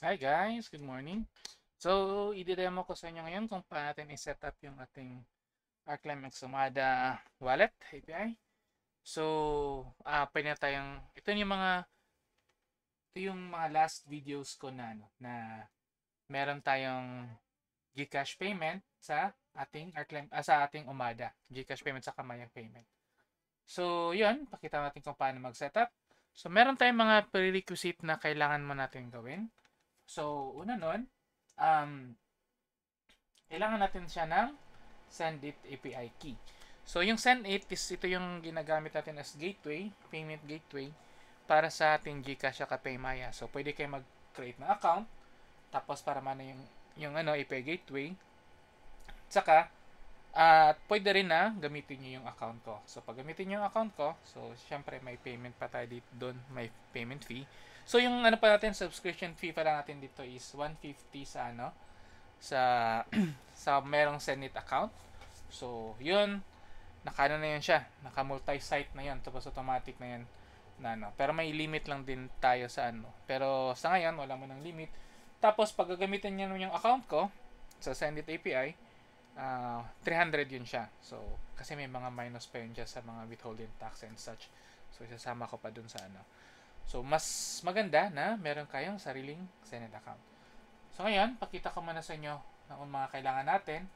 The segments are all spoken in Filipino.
Hi guys, good morning. So, i-demo ko sa inyo ngayon kung paano natin i-set up yung ating Arclem Exumada wallet API. So, pwede na tayong, ito yung mga last videos ko na, na meron tayong GCash payment sa ating Arclem, sa ating Umada. GCash payment sa Kamayang payment. So, yun, pakita natin kung paano mag-setup. So, meron tayong mga prerequisite na kailangan mo natin gawin. So, una nun, um, kailangan natin siya ng SendIt API key. So, yung SendIt is ito yung ginagamit natin as gateway, payment gateway, para sa ating GCash at Paymaya. So, pwede kayo mag-create ng account, tapos para mana yung API gateway, saka, at pwede rin na gamitin nyo yung account ko. So, pag gamitin nyo yung account ko, so, syempre, may payment pa tayo dito doon, may payment fee. So, yung pa natin, subscription fee pa lang natin dito is 150 sa sa sa merong Zenit account. So, yun, nakano na yun siya. Naka-multi-site na yun. Tapos automatic na yan. Pero may limit lang din tayo sa Pero sa ngayon, wala mo ng limit. Tapos, pag gagamitin niya yung account ko sa Sendit API, 300 yun siya. So, kasi may mga minus pa yun dyan sa mga withholding tax and such. So, isasama ko pa dun sa So, mas maganda na meron kayong sariling Zenit account. So ngayon, pakita ko muna sa inyo ang mga kailangan natin.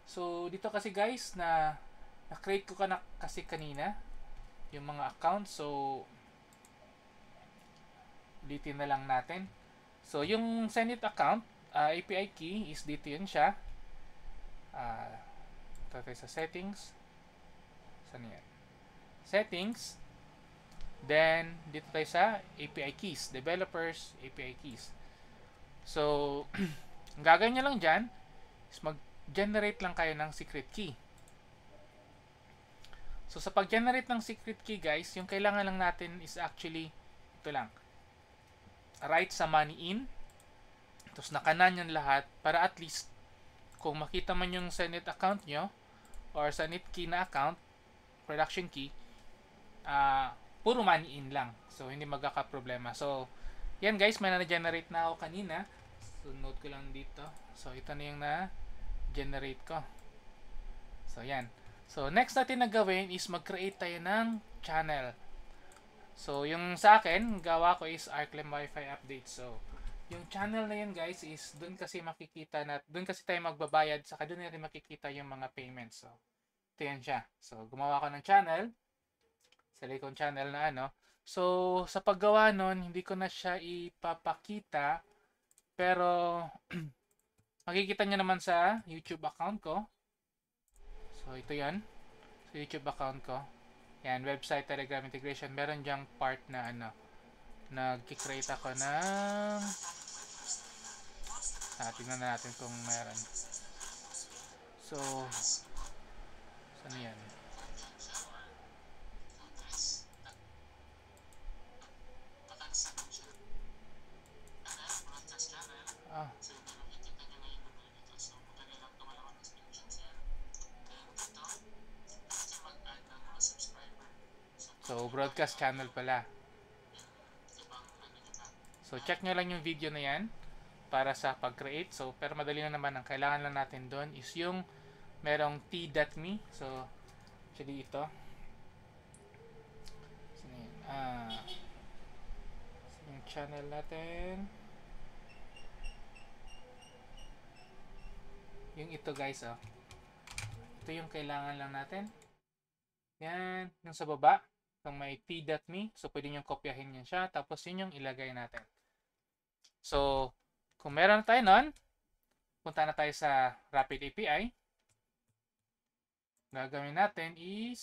So dito kasi guys na-create ko na kasi kanina yung mga accounts. So ulitin na lang natin. So yung Zenit account, API key is dito yun siya. Ito tayo sa settings. Saan yan? Settings. Then dito tayo sa API keys. Developers API keys. So ang gagawin nyo lang dyan is mag-generate lang kayo ng secret key. So, sa pag-generate ng secret key, guys, yung kailangan lang natin is actually, ito lang, write sa money in, tapos nakanan yun lahat, para at least, kung makita man yung Zenit account nyo, or Zenit key na account, production key, puro money in lang. So, hindi magkaka-problema. So, yan guys, may na-generate na ako kanina. So, note ko lang dito. So, ito na yung na-generate ko. So, yan. So, next natin na gawin is mag-create tayo ng channel. So, yung sa akin, gawa ko is Arclem Wi-Fi update. So, yung channel na yun guys is doon kasi makikita doon kasi tayo magbabayad, saka doon natin makikita yung mga payments. So, ito yan siya. So, gumawa ko ng channel. Sarili kong channel na So, sa paggawa nun, hindi ko na siya ipapakita. Pero, makikita nyo naman sa YouTube account ko. So, ito yan. Sa YouTube account ko. Yan, website, Telegram integration. Meron dyang part na nag-create ako ng tingnan na natin kung meron. So, saan yan? Ah. So, broadcast channel pala. So, check nyo lang yung video na yan para sa pag-create. So, pero madali na naman. Ang kailangan lang natin doon is yung merong t.me. So, actually ito. Saan yan? Yung channel natin. Yung ito guys, Ito yung kailangan lang natin. Yan. Yung sa baba. Kung may t.me. So, pwede nyo kopyahin yan siya. Tapos, yun yung ilagay natin. So, kung meron tayo nun, punta na tayo sa Rapid API. Gagawin natin is,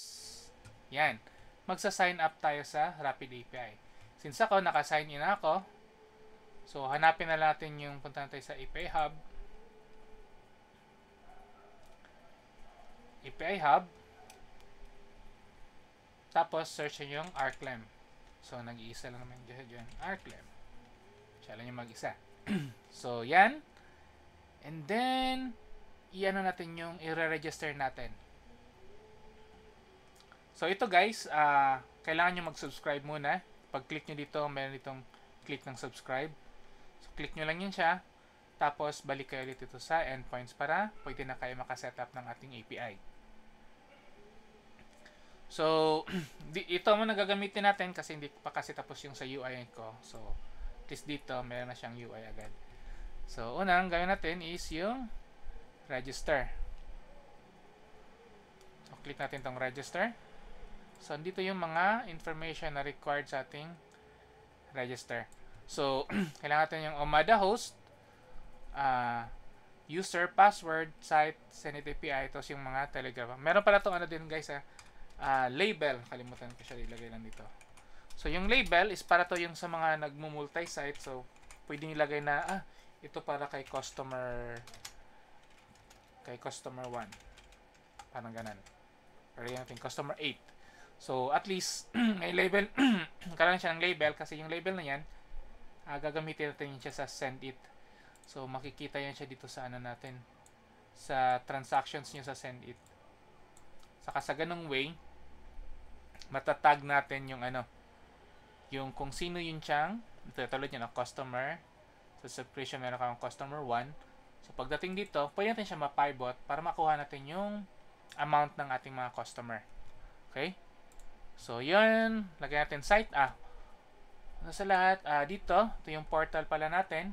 yan. Magsa-sign up tayo sa Rapid API. Since ako, naka-sign in ako, so hanapin na natin yung punta na tayo sa API Hub. API Hub. Tapos, search nyo yung Arclem. So, nag-iisa lang naman dyan. Arclem. Siya lang yung mag-isa. So, yan. And then, i-ano natin yung i-register natin. So, ito guys, kailangan nyo mag-subscribe muna. Pag-click nyo dito, meron itong click ng subscribe. So, click nyo lang yun siya. Tapos, balik kayo ulit ito sa endpoints para pwede na kayo makasetup ng ating API. So, ito mo nagagamitin natin kasi hindi pa kasi tapos yung sa UI ko. So, at least dito, meron na siyang UI agad. So, unang gawin natin is yung register. So, click natin tong register. So, dito yung mga information na required sa ating register. So, kailangan natin yung Omada host, user, password, site, Senit API, tapos yung mga Telegram. Meron pala itong ano din guys, label. Kalimutan ko siya, ilagay lang dito. So, yung label is para to yung sa mga nagmo-multi-site. So, pwedeng ilagay na, ito para kay customer 1. Parang ganun. Or yung natin, customer 8. So, at least, may label. Karoon siya ng label kasi yung label na yan, gagamitin natin siya sa send it. So, makikita yan siya dito sa ano natin, sa transactions nyo sa send it. Saka sa ganung way, matatag natin yung ano, yung kung sino yun siyang, tulad yun, customer. Sa subscription, meron kang customer 1. So, pagdating dito, pwede natin siya ma-pivot para makuha natin yung amount ng ating mga customer. Okay? So, yun. Lagyan natin site. Sa lahat, dito, ito yung portal pala natin.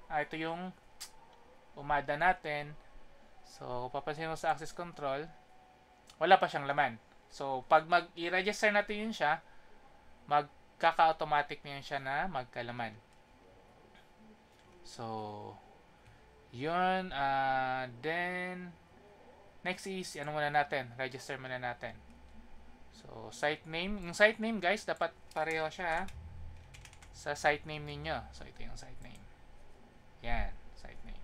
Ito yung Omada natin. So, papansin mo sa access control, wala pa siyang laman. So, pag i-register natin yun siya, magkaka-automatic na yun siya na magkalaman. So, yun. Then, next is, ano muna natin? Register muna natin. So, site name. Yung site name, guys, dapat pareho siya sa site name ninyo. So, ito yung site name. Yan, site name.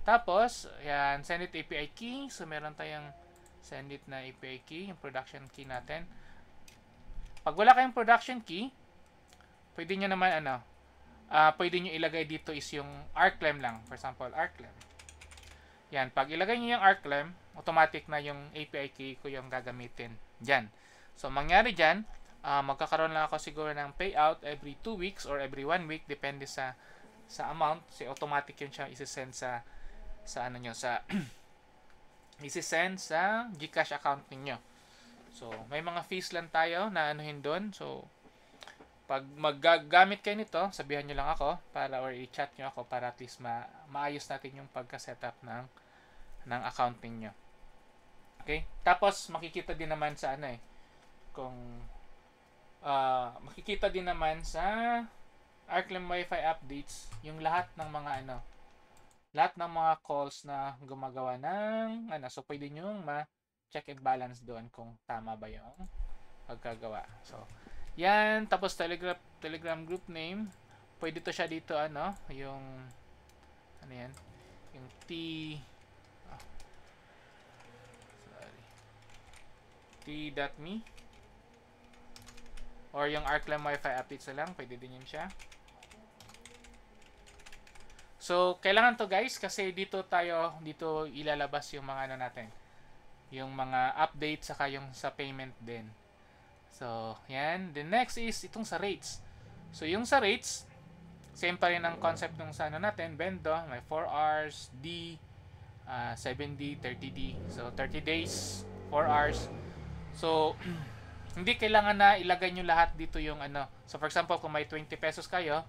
Tapos, yan, Senit API key. So, meron tayong Senit na API key, yung production key natin. Pag wala kayong production key, pwede nyo naman, pwede nyo ilagay dito is yung arclem lang. For example, arclem. Yan, pag ilagay nyo yung arclem, automatic na yung API key ko yung gagamitin dyan. So, mangyari dyan, magkakaroon lang ako siguro ng payout every 2 weeks or every 1 week, depende sa amount. So, automatic yun siya isi-send sa ano nyo, sa isi-send sa GCash account niyo. So, may mga fees lang tayo na anuhin doon. So, pag maggagamit kayo nito, sabihan nyo lang ako para or i-chat nyo ako para at least maayos natin yung pagka-setup ng account niyo. Okay? Tapos, makikita din naman sa makikita din naman sa Arclem Wi-Fi updates yung lahat ng mga calls na gumagawa ng so pwede nyo ma-check and balance doon kung tama ba yung pagkagawa. So, yan. Tapos, Telegram group name. Pwede to siya dito, yung yan? Yung t.me or yung Arclem Wi-Fi updates na lang. Pwede din yun siya. So, kailangan to guys kasi dito ilalabas yung mga natin. Yung mga update saka yung sa payment din. So, yan. The next is itong sa rates. So, yung sa rates, same pa rin ang concept ng sa natin. Bendo, may 4 hours, D, 7D, 30D. So, 30 days, 4 hours. So, hindi kailangan na ilagay nyo lahat dito yung So, for example, kung may 20 pesos kayo,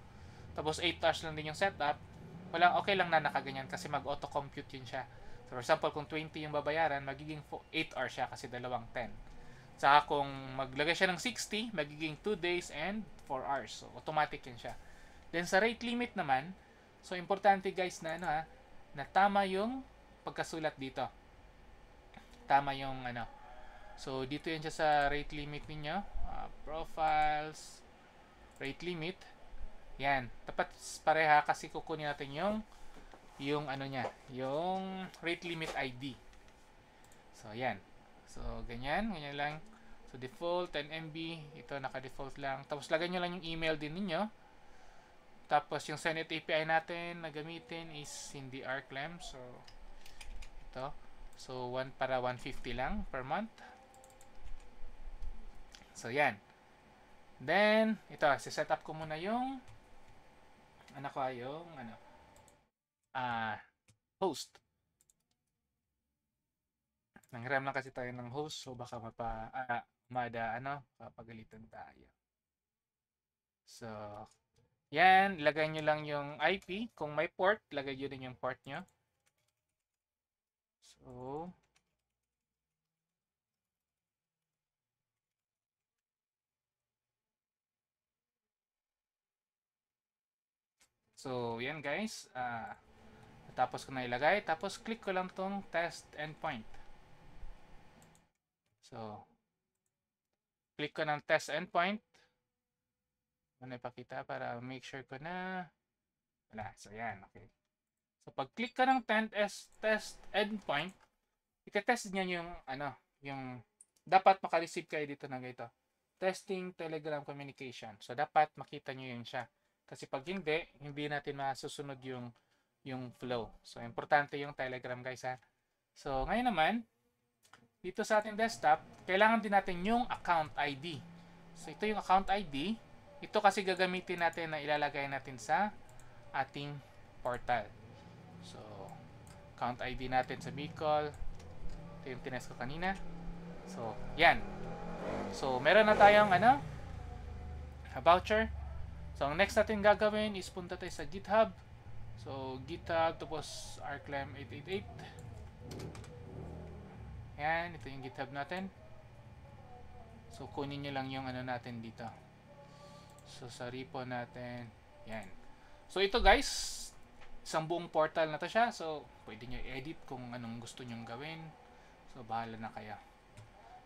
tapos 8 hours lang din yung setup, okay lang na nakaganyan kasi mag-auto-compute yun siya. So, for example, kung 20 yung babayaran, magiging 8 hours siya kasi dalawang 10. Saka kung maglagay siya ng 60, magiging 2 days and 4 hours. So, automatic yan siya. Then, sa rate limit naman, so, importante guys na na tama yung pagkasulat dito. Tama yung So, dito yan siya sa rate limit ninyo. Profiles, rate limit. Yan. Dapat pareha kasi kukunin natin yung niya, yung rate limit ID. So, yan. So, ganyan lang. So, default, 10 MB. Ito, naka-default lang. Tapos, lagay nyo lang yung email din ninyo. Tapos, yung Senit API natin na gamitin is hindi Arclem. So, ito. So, para 150 lang per month. So, yan. Then, ito. Set up ko muna yung nakuha yung ah host. Nanghiram lang kasi tayo ng host, so baka papagalitan tayo. So, yan, lagay nyo lang yung IP. Kung may port, lagay nyo din yung port nyo. So yan guys. Tapos ko na ilagay. Tapos click ko lang tong test endpoint. So, click ko ng test endpoint. Ano ipakita para make sure ko na wala. So yan, okay. So pag click ka ng test endpoint, ite-test niya yung yung dapat maka-receive kayo dito ng ito. Testing Telegram communication. So dapat makita niyo yun siya. Kasi pag hindi natin masusunod yung flow. So importante yung Telegram guys ha. So ngayon naman, dito sa ating desktop, kailangan din natin yung account ID. So ito yung account ID. Ito kasi gagamitin natin na ilalagay natin sa ating portal. So account ID natin sa Bicol. Ito yung tinest ko kanina. So yan. So meron na tayong voucher. So ang next natin gagawin is punta tayo sa GitHub. So GitHub tapos Arclem 888. Yan, ito yung GitHub natin. So kunin nyo lang yung natin dito. So sa repo natin, yan. So ito guys, isang buong portal na to siya. So pwede nyo i-edit kung anong gusto nyo gawin. So bahala na kayo.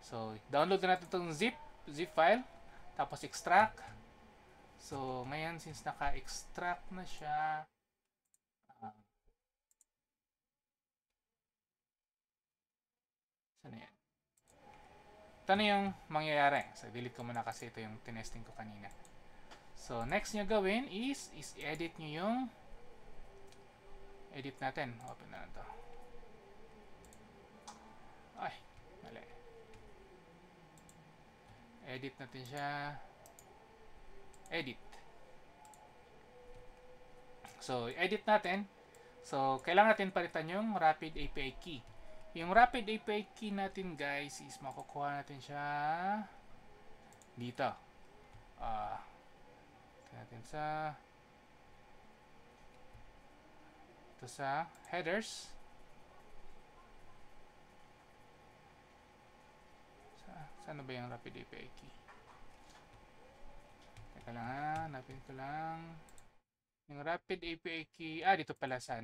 So download na natin itong zip file. Tapos extract. So ngayon since naka-extract na siya, saan yan? Ito na yung mangyayari. So, delete ko muna kasi ito yung tinesting ko kanina. So, next nyo gawin is edit nyo yung edit natin. Open na ito. Ay, mali. Edit natin siya. Edit. So, edit natin. So, kailangan natin palitan yung Rapid API key. Yung Rapid API key natin guys is makukuha natin siya dito. Natin sa headers. Saan ba yung Rapid API key? Teka lang ha, hanapin ko lang. Yung Rapid API key, dito pala sa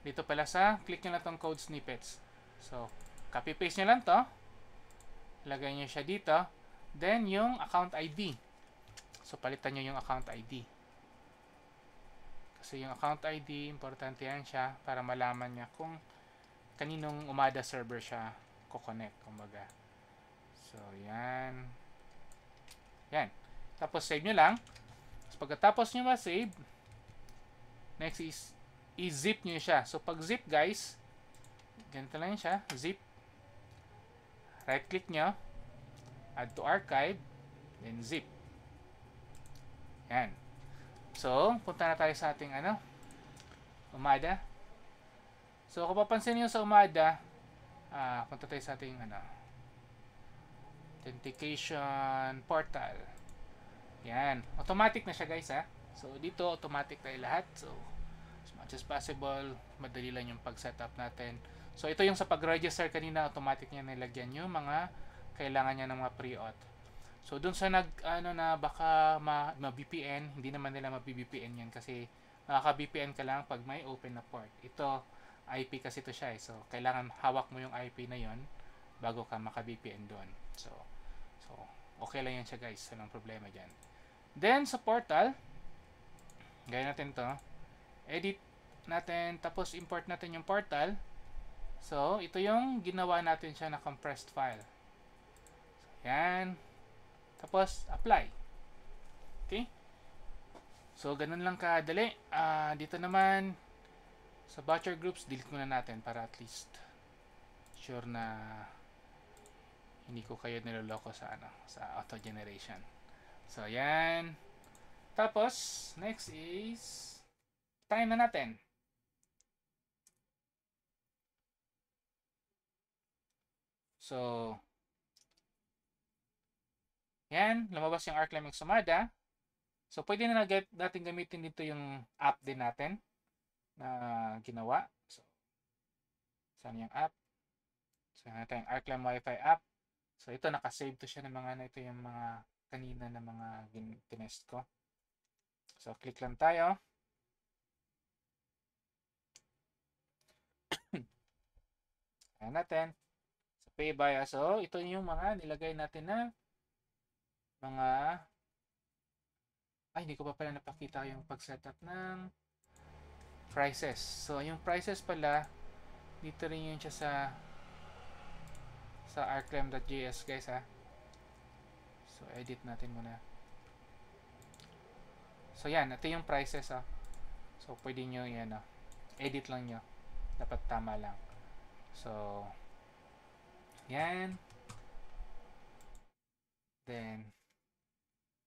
Dito pala sa, click nyo lang tong code snippets. So, copy-paste nyo lang to. Lagay nyo siya dito. Then, yung account ID. So, palitan nyo yung account ID. Kasi yung account ID, importante yan siya para malaman niya kung kaninong Umada server siya ko-connect. Kumbaga. So, yan. Yan. Tapos, save nyo lang. So, pagkatapos nyo ma-save, next is i-zip nyo siya. So, pag zip guys, ganito lang siya. Zip. Right click nyo. Add to archive. Then zip. Yan. So, punta na tayo sa ating Umada. So, kung papansin nyo sa Umada, punta tayo sa ating authentication portal. Yan. Automatic na siya guys ha. So, dito automatic tayo lahat. So, as much as possible, madali lang yung pag-setup natin. So, ito yung sa pag-register kanina, automatic niya nilagyan yung mga kailangan niya ng mga pre-auth. So, dun sa baka ma-VPN, hindi naman nila ma-VPN yan kasi makaka-VPN ka lang pag may open na port. Ito, IP kasi ito siya eh. So, kailangan hawak mo yung IP na yon bago ka maka-VPN doon. So, okay lang yan siya guys. Walang problema dyan. Then, sa portal, gaya natin to. Edit natin, tapos import natin yung portal. So, ito yung ginawa natin siya na compressed file. So, yan. Tapos, apply. Okay? So, ganun lang kadali. Dito naman, sa voucher groups, delete muna natin para at least sure na hindi ko kayo niloloko sa auto generation. So, yan. Tapos, next is, try na natin. So, yan, lumabas yung ArcLem Sumada. So, pwede na natin gamitin dito yung app din natin na ginawa. So, saan yung app? So, ito yung ArcLem Wi-Fi app. So, ito, nakasave to siya ng mga, ito yung mga kanina na mga tinest ko. So, click lang tayo. Ayan natin. So, pay by. So, ito yung mga nilagay natin na mga ay, hindi ko pa pala napakita yung pag-setup ng prices. So, yung prices pala, dito rin yun siya sa arclem.js guys ha. So, edit natin muna. So, yan. Ito yung prices ha. So, pwede nyo yan ha. Edit lang nyo. Dapat tama lang. So, yan. Then,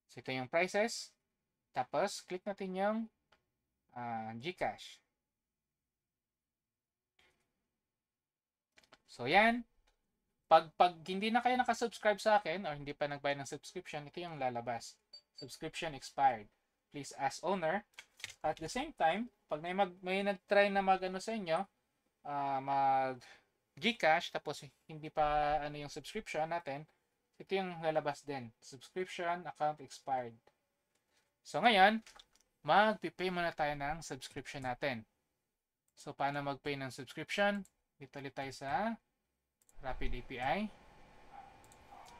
so ito yung prices. Tapos, click natin yung Gcash. So, yan. Pag hindi na kayo nakasubscribe sa akin or hindi pa nagbayad ng subscription, ito yung lalabas. Subscription expired. Please ask owner. At the same time, pag may nag-try na mag-ano sa inyo, mag Gcash, tapos hindi pa ano yung subscription natin, ito yung lalabas din. Subscription account expired. So ngayon, mag-pay muna tayo ng subscription natin. So paano mag-pay ng subscription? Dito ulit tayo sa Rapid API.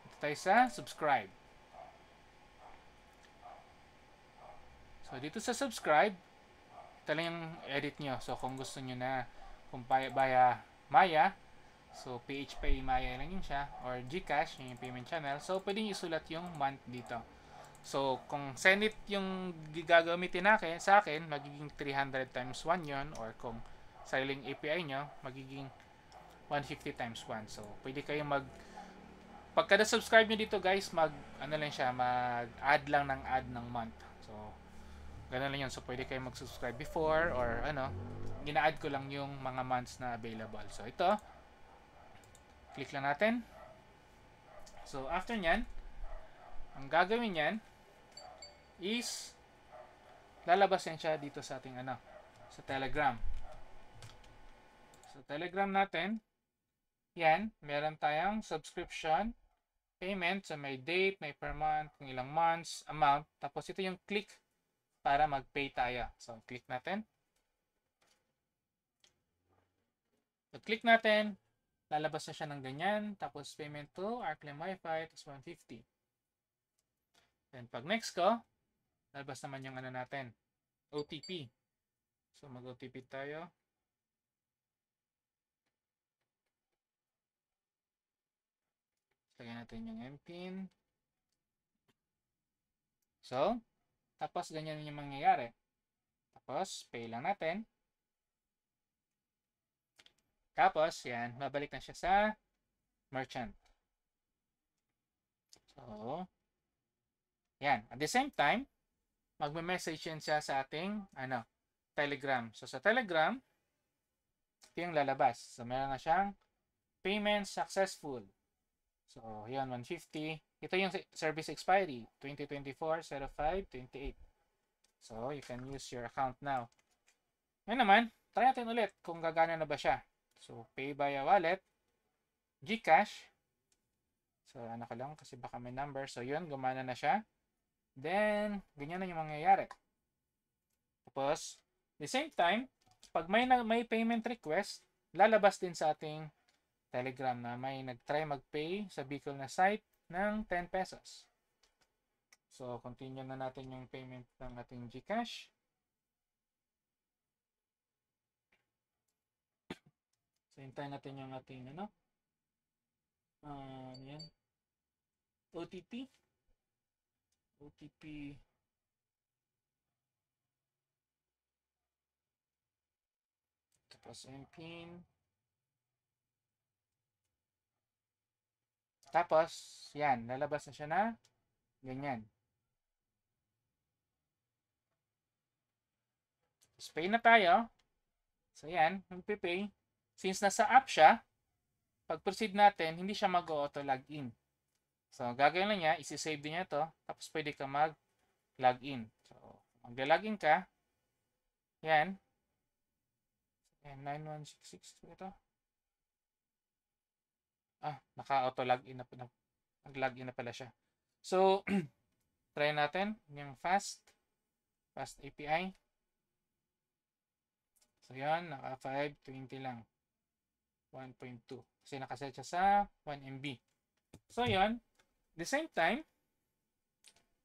Dito tayo sa subscribe. So dito sa subscribe, ito lang yung edit nyo. So kung gusto nyo na kung via Maya, so PHP Maya lang yun siya, or Gcash, yung payment channel. So pwede nyo isulat yung month dito. So kung Zenit yung gagamitin sa akin, magiging 300 times 1 yun, or kung sariling API nyo, magiging 150 times 1. So, pwede kayong pagka subscribe nyo dito guys, ano lang siya, mag-add lang ng month. So, ganun lang yun. So, pwede kayong mag-subscribe before or gina-add ko lang yung mga months na available. So, ito, click lang natin. So, after nyan, ang gagawin nyan is lalabas yan siya dito sa ating sa Telegram. So, Telegram natin, yan, meron tayong subscription, payment, so may date, may per month, kung ilang months, amount, tapos ito yung click para mag-pay tayo. So, click natin. So, click natin, lalabas na siya ng ganyan, tapos payment to ArcLem Wi-Fi, tapos 150. Then, pag next ko, lalabas naman yung natin, OTP. So, mag-OTP tayo. Lagyan natin yung MPIN. So, tapos ganyan yung mangyayari. Tapos, pay lang natin. Tapos, yan, babalik na siya sa merchant. So, yan. At the same time, magme-message yan siya sa ating Telegram. So, sa Telegram, ito yung lalabas. So, meron na siyang payment successful. So, yan, 150. Ito yung service expiry, 2024-05-28. So, you can use your account now. Ngayon naman, try natin ulit kung gagana na ba siya. So, pay via wallet, Gcash. So, ko lang kasi baka may number. So, yun, gumana na siya. Then, ganyan na yung mangyayari. Tapos, the same time, pag may payment request, lalabas din sa ating Telegram na may nag-try mag-pay sa Bicol na site ng 10 pesos. So, continue na natin yung payment ng ating Gcash. So, hintayin natin yung ating yan. OTP. Tapos, MPIN. Tapos, yan, lalabas na siya na ganyan. Pay na tayo. So, yan. Magpipay. Since nasa app siya, pag proceed natin, hindi siya mag-auto login. So, gagawin lang niya, isi-save din niya to, tapos pwede ka mag-login. So, mag-login ka. Yan. Yan, 9166 ito. Naka-auto login na pala. Nag-login na pala siya. So, try natin yung fast API. So, yan, naka 520 lang. 1.2. Kasi nakaset siya sa 1 MB. So, yan. The same time,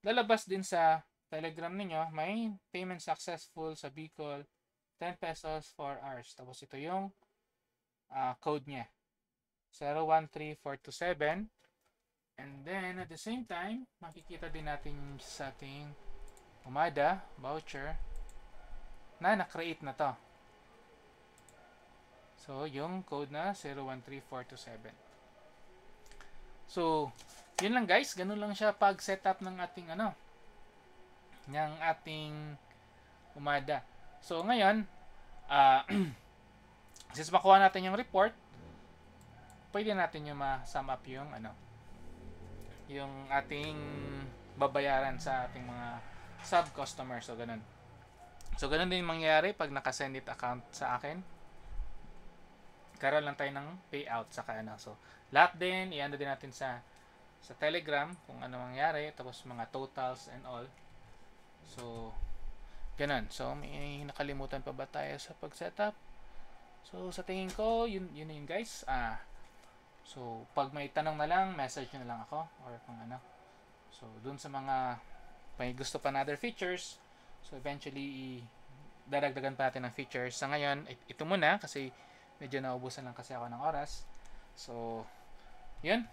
lalabas din sa Telegram ninyo, may payment successful sa Bicol, 10 pesos 4 hours. Tapos ito yung code niya. 013427. And then, at the same time, makikita din natin sa ating Umada voucher na na-create na to. So, yung code na 013427. So, yun lang guys. Ganun lang siya pag setup ng ating ng ating Umada. So, ngayon, since makuha natin yung report, pwede natin yung ma-sum up yung yung ating babayaran sa ating mga sub-customer. So, ganun. So, ganun din mangyayari pag naka-send it account sa akin. Karoon lang tayo ng payout sa So, lahat din, i-ano din natin sa Telegram kung ano mangyari. Tapos, mga totals and all. So, ganun. So, may nakalimutan pa ba tayo sa pag-setup? So, sa tingin ko, yun guys. So, pag may tanong na lang, message nyo na lang ako. Or kung ano. So, dun sa mga may gusto pa na other features, so eventually, dadagdagan pa natin ng features. Sa ngayon, ito muna kasi medyo naubusan lang kasi ako ng oras. So, yun.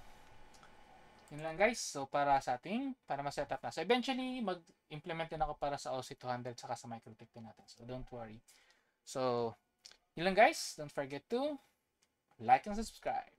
Yun lang guys. So, para ma-set up na. So, eventually, mag-implement din ako para sa OC200 saka sa MikroTik din natin. So, don't worry. So, yun lang guys. Don't forget to like and subscribe.